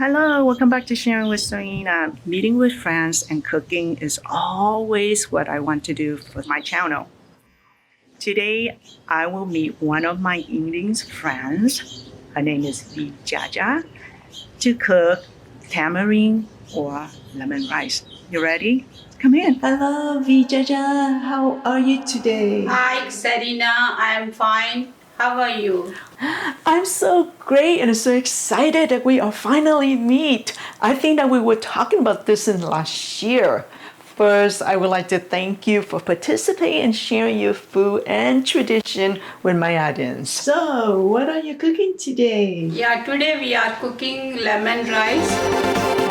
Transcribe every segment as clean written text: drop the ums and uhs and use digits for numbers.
Hello, welcome back to Sharing with Serena. Meeting with friends and cooking is always what I want to do for my channel. Today, I will meet one of my Indian friends. Her name is Vijaya to cook tamarind or lemon rice. You ready? Come in. Hello, Vijaya. How are you today? Hi, Serena. I am fine. How are you? I'm so great and so excited that we are finally meet. I think that we were talking about this in last year. First, I would like to thank you for participating and sharing your food and tradition with my audience. So, what are you cooking today? Yeah, today we are cooking lemon rice.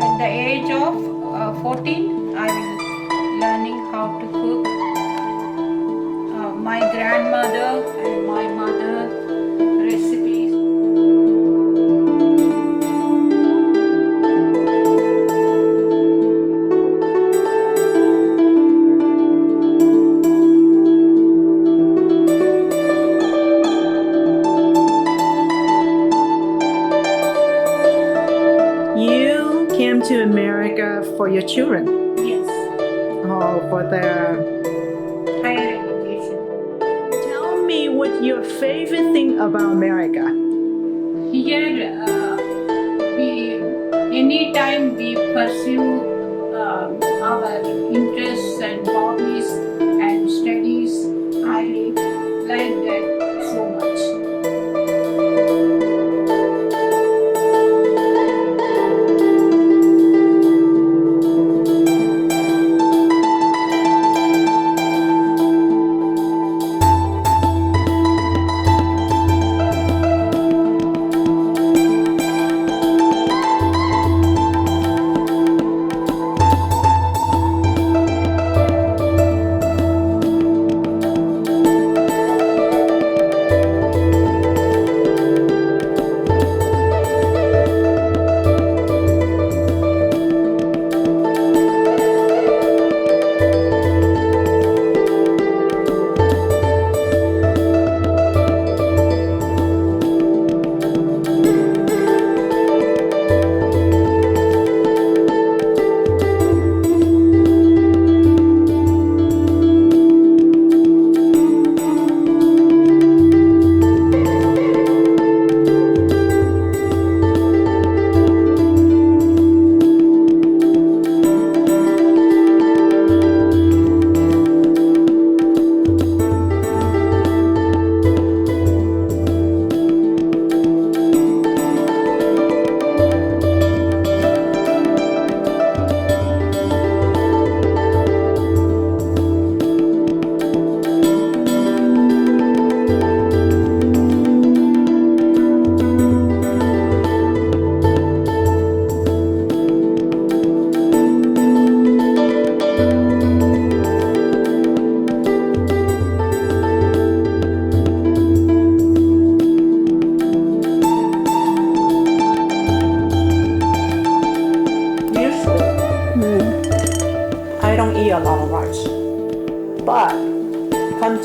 At the age of 14, I will learning how to cook. My grandmother and my mother recipes. You came to America for your children. Yes, Oh, for their. higher education. Tell me what your favorite thing about America. Here, we anytime we pursue our interests and hobbies and studies. I like that so much.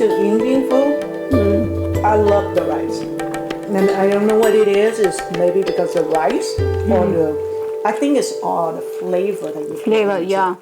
to Indian food, I love the rice. And I don't know what it is. It's maybe because of rice or I think it's all the flavor that you put Flavor, into it. yeah.